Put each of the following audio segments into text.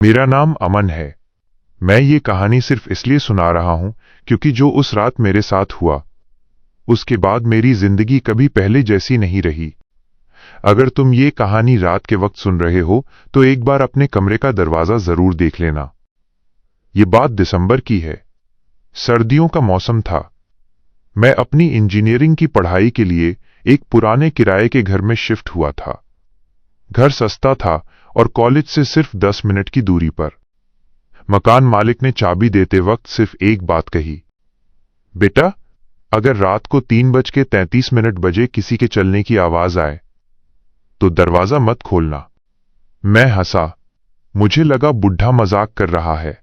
मेरा नाम अमन है। मैं ये कहानी सिर्फ इसलिए सुना रहा हूं क्योंकि जो उस रात मेरे साथ हुआ, उसके बाद मेरी जिंदगी कभी पहले जैसी नहीं रही। अगर तुम ये कहानी रात के वक्त सुन रहे हो तो एक बार अपने कमरे का दरवाजा जरूर देख लेना। ये बात दिसंबर की है। सर्दियों का मौसम था। मैं अपनी इंजीनियरिंग की पढ़ाई के लिए एक पुराने किराए के घर में शिफ्ट हुआ था। घर सस्ता था और कॉलेज से सिर्फ 10 मिनट की दूरी पर। मकान मालिक ने चाबी देते वक्त सिर्फ एक बात कही, बेटा, अगर रात को 3:33 बजे किसी के चलने की आवाज आए तो दरवाजा मत खोलना। मैं हंसा। मुझे लगा बुढ़ा मजाक कर रहा है।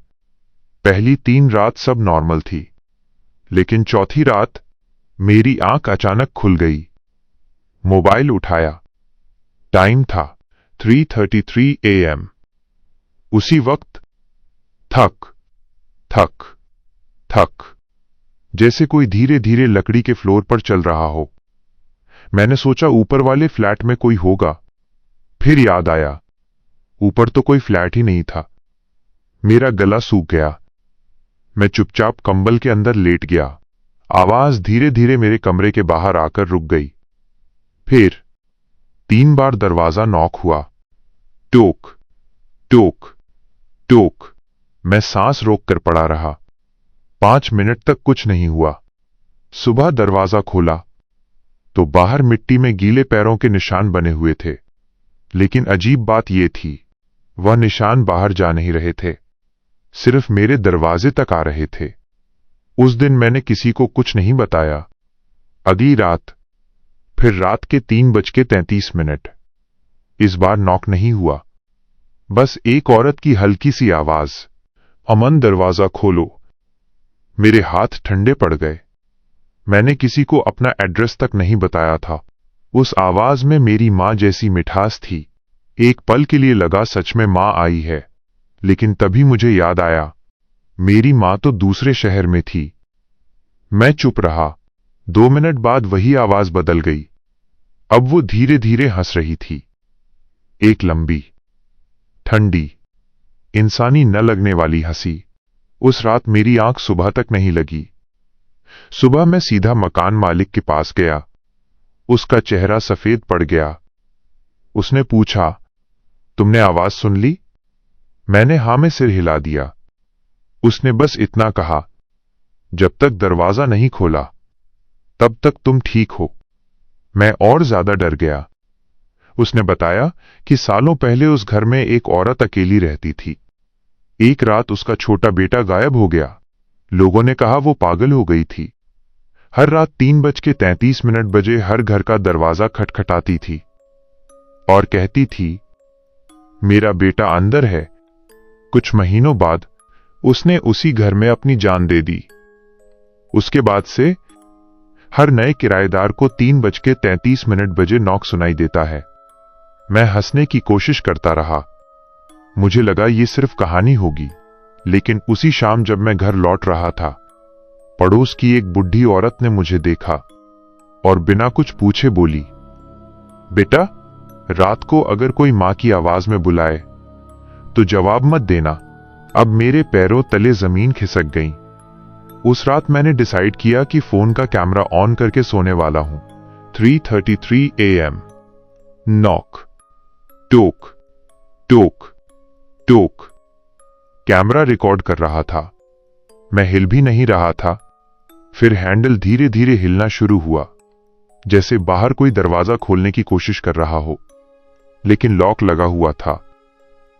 पहली 3 रात सब नॉर्मल थी, लेकिन चौथी रात मेरी आंख अचानक खुल गई। मोबाइल उठाया। टाइम था 3:33 AM। उसी वक्त थक थक थक, जैसे कोई धीरे धीरे लकड़ी के फ्लोर पर चल रहा हो। मैंने सोचा ऊपर वाले फ्लैट में कोई होगा। फिर याद आया, ऊपर तो कोई फ्लैट ही नहीं था। मेरा गला सूख गया। मैं चुपचाप कंबल के अंदर लेट गया। आवाज धीरे धीरे मेरे कमरे के बाहर आकर रुक गई। फिर 3 बार दरवाजा नॉक हुआ। टोक टोक टोक। मैं सांस रोककर पड़ा रहा। 5 मिनट तक कुछ नहीं हुआ। सुबह दरवाजा खोला तो बाहर मिट्टी में गीले पैरों के निशान बने हुए थे। लेकिन अजीब बात यह थी, वह निशान बाहर जा नहीं रहे थे, सिर्फ मेरे दरवाजे तक आ रहे थे। उस दिन मैंने किसी को कुछ नहीं बताया। अगली रात फिर रात के 3:33। इस बार नॉक नहीं हुआ, बस एक औरत की हल्की सी आवाज, अमन दरवाजा खोलो। मेरे हाथ ठंडे पड़ गए। मैंने किसी को अपना एड्रेस तक नहीं बताया था। उस आवाज में मेरी मां जैसी मिठास थी। एक पल के लिए लगा सच में मां आई है, लेकिन तभी मुझे याद आया, मेरी मां तो दूसरे शहर में थी। मैं चुप रहा। 2 मिनट बाद वही आवाज बदल गई। अब वो धीरे धीरे हंस रही थी। एक लंबी, ठंडी, इंसानी न लगने वाली हंसी। उस रात मेरी आंख सुबह तक नहीं लगी। सुबह मैं सीधा मकान मालिक के पास गया। उसका चेहरा सफेद पड़ गया। उसने पूछा, तुमने आवाज सुन ली? मैंने हां में सिर हिला दिया। उसने बस इतना कहा, जब तक दरवाजा नहीं खोला तब तक तुम ठीक हो। मैं और ज्यादा डर गया। उसने बताया कि सालों पहले उस घर में एक औरत अकेली रहती थी। एक रात उसका छोटा बेटा गायब हो गया। लोगों ने कहा वो पागल हो गई थी। हर रात 3:33 बजे हर घर का दरवाजा खटखटाती थी और कहती थी, मेरा बेटा अंदर है। कुछ महीनों बाद उसने उसी घर में अपनी जान दे दी। उसके बाद से हर नए किराएदार को 3:33 बजे नॉक सुनाई देता है। मैं हंसने की कोशिश करता रहा। मुझे लगा ये सिर्फ कहानी होगी, लेकिन उसी शाम जब मैं घर लौट रहा था, पड़ोस की एक बुढ़ी औरत ने मुझे देखा और बिना कुछ पूछे बोली, बेटा, रात को अगर कोई मां की आवाज में बुलाए तो जवाब मत देना। अब मेरे पैरों तले जमीन खिसक गई। उस रात मैंने डिसाइड किया कि फोन का कैमरा ऑन करके सोने वाला हूं। 3:33 AM। नॉक, टोक टोक टोक। कैमरा रिकॉर्ड कर रहा था। मैं हिल भी नहीं रहा था। फिर हैंडल धीरे धीरे हिलना शुरू हुआ, जैसे बाहर कोई दरवाजा खोलने की कोशिश कर रहा हो, लेकिन लॉक लगा हुआ था।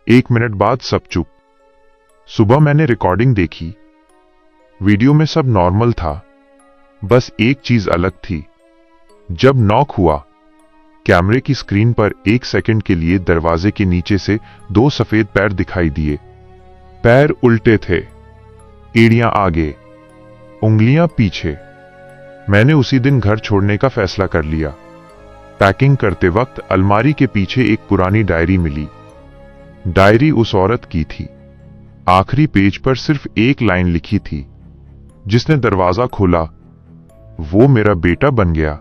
1 मिनट बाद सब चुप। सुबह मैंने रिकॉर्डिंग देखी। वीडियो में सब नॉर्मल था, बस एक चीज अलग थी। जब नॉक हुआ, कैमरे की स्क्रीन पर 1 सेकंड के लिए दरवाजे के नीचे से 2 सफेद पैर दिखाई दिए। पैर उल्टे थे, एड़ियां आगे, उंगलियां पीछे। मैंने उसी दिन घर छोड़ने का फैसला कर लिया। पैकिंग करते वक्त अलमारी के पीछे एक पुरानी डायरी मिली। डायरी उस औरत की थी। आखिरी पेज पर सिर्फ एक लाइन लिखी थी, जिसने दरवाजा खोला वो मेरा बेटा बन गया।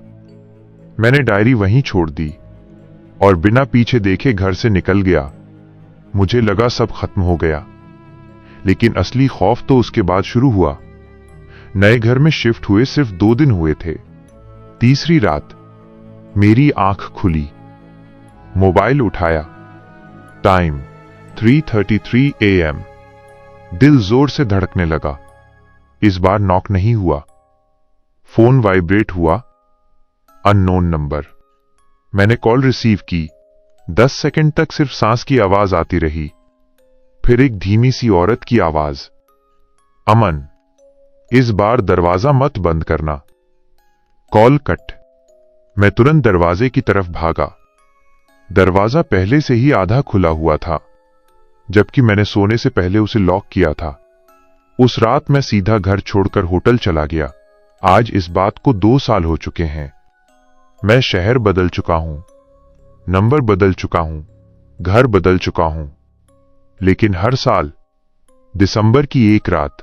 मैंने डायरी वहीं छोड़ दी और बिना पीछे देखे घर से निकल गया। मुझे लगा सब खत्म हो गया, लेकिन असली खौफ तो उसके बाद शुरू हुआ। नए घर में शिफ्ट हुए सिर्फ 2 दिन हुए थे। तीसरी रात मेरी आंख खुली, मोबाइल उठाया, टाइम 3:33 AM। दिल जोर से धड़कने लगा। इस बार नॉक नहीं हुआ, फोन वाइब्रेट हुआ। Unknown number. मैंने कॉल रिसीव की। 10 सेकंड तक सिर्फ सांस की आवाज आती रही, फिर एक धीमी सी औरत की आवाज, अमन, इस बार दरवाजा मत बंद करना। Call cut. मैं तुरंत दरवाजे की तरफ भागा। दरवाजा पहले से ही आधा खुला हुआ था, जबकि मैंने सोने से पहले उसे लॉक किया था। उस रात मैं सीधा घर छोड़कर होटल चला गया। आज इस बात को 2 साल हो चुके हैं। मैं शहर बदल चुका हूं, नंबर बदल चुका हूं, घर बदल चुका हूं, लेकिन हर साल दिसंबर की एक रात,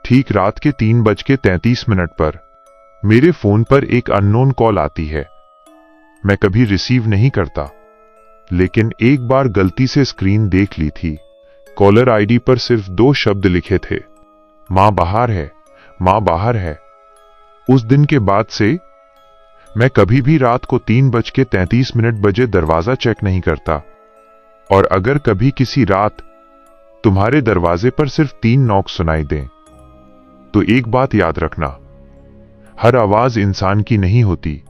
ठीक रात के 3:33 पर मेरे फोन पर एक अननोन कॉल आती है। मैं कभी रिसीव नहीं करता, लेकिन एक बार गलती से स्क्रीन देख ली थी। कॉलर आईडी पर सिर्फ 2 शब्द लिखे थे, मां बाहर है, मां बाहर है। उस दिन के बाद से मैं कभी भी रात को 3:33 बजे दरवाजा चेक नहीं करता। और अगर कभी किसी रात तुम्हारे दरवाजे पर सिर्फ 3 नॉक सुनाई दें, तो एक बात याद रखना, हर आवाज इंसान की नहीं होती।